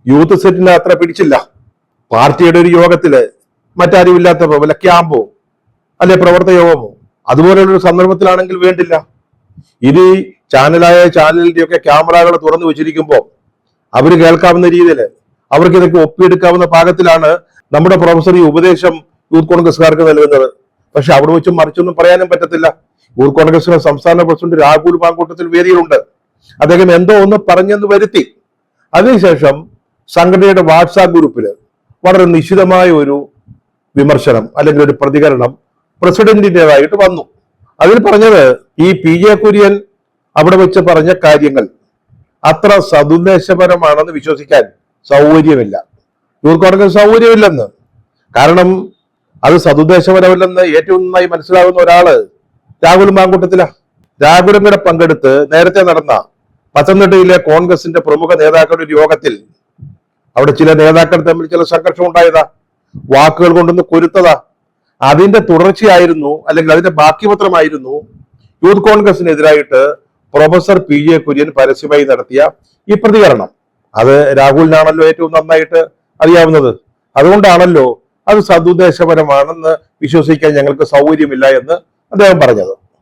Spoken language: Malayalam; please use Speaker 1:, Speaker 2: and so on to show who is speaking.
Speaker 1: യൂത്ത് സെറ്റിന് അത്ര പിടിച്ചില്ല. പാർട്ടിയുടെ ഒരു യോഗത്തില് മറ്റാരും ഇല്ലാത്തപ്പോ വല്ല ക്യാമ്പോ അല്ലെ പ്രവർത്തക യോഗമോ അതുപോലെയുള്ള സന്ദർഭത്തിലാണെങ്കിൽ വേണ്ടില്ല. ഇത് ചാനലിന്റെ ഒക്കെ ക്യാമറകൾ തുറന്നു വെച്ചിരിക്കുമ്പോൾ അവര് കേൾക്കാവുന്ന രീതിയിൽ അവർക്ക് ഇതൊക്കെ ഒപ്പിയെടുക്കാവുന്ന പാകത്തിലാണ് നമ്മുടെ പ്രൊഫസർ ഈ ഉപദേശം യൂത്ത് കോൺഗ്രസ്സുകാർക്ക് നൽകുന്നത്. പക്ഷെ അവിടെ വെച്ചും മറിച്ചൊന്നും പറയാനും പറ്റത്തില്ല. യൂത്ത് കോൺഗ്രസിന്റെ സംസ്ഥാന പ്രസിഡന്റ് രാഹുൽ മാങ്കൂട്ടത്തിൽ വേദിയിലുണ്ട്. അദ്ദേഹം എന്തോ ഒന്ന് പറഞ്ഞെന്ന് വരുത്തി. അതിനുശേഷം സംഘടനയുടെ വാട്സാപ്പ് ഗ്രൂപ്പിൽ വളരെ നിശിതമായ ഒരു വിമർശനം അല്ലെങ്കിൽ ഒരു പ്രതികരണം പ്രസിഡന്റിൻ്റെതായിട്ട് വന്നു. അതിൽ പറഞ്ഞത് ഈ PJ കുര്യൻ അവിടെ വെച്ച് പറഞ്ഞ കാര്യങ്ങൾ അത്ര സതുദ്ദേശപരമാണെന്ന് വിശ്വസിക്കാൻ സൗകര്യമില്ല. യൂത്ത് കോൺഗ്രസ് സൗകര്യമില്ലെന്ന്. കാരണം അത് സതുദ്ദേശപരമല്ലെന്ന് ഏറ്റവും നന്നായി മനസ്സിലാകുന്ന ഒരാള് രാഹുൽ മാങ്കൂട്ടത്തില. രാഹുലും കൂടെ പങ്കെടുത്ത് നേരത്തെ നടന്ന പത്തനംതിട്ടയിലെ കോൺഗ്രസിന്റെ പ്രമുഖ നേതാക്കളുടെ ഒരു യോഗത്തിൽ അവിടെ ചില നേതാക്കൾ തമ്മിൽ ചില സംഘർഷം ഉണ്ടായതാ, വാക്കുകൾ കൊണ്ടൊന്ന് കൊരുത്തതാ. അതിന്റെ തുടർച്ചയായിരുന്നു അല്ലെങ്കിൽ അതിന്റെ ബാക്കിപത്രമായിരുന്നു യൂത്ത് കോൺഗ്രസിനെതിരായിട്ട് പ്രൊഫസർ PJ കുര്യൻ പരസ്യമായി നടത്തിയ ഈ പ്രതികരണം. അത് രാഹുലിനാണല്ലോ ഏറ്റവും നന്നായിട്ട് അറിയാവുന്നത്. അതുകൊണ്ടാണല്ലോ അത് സതുദ്ദേശപരമാണെന്ന് വിശ്വസിക്കാൻ ഞങ്ങൾക്ക് സൗകര്യമില്ല എന്ന് അദ്ദേഹം പറഞ്ഞത്.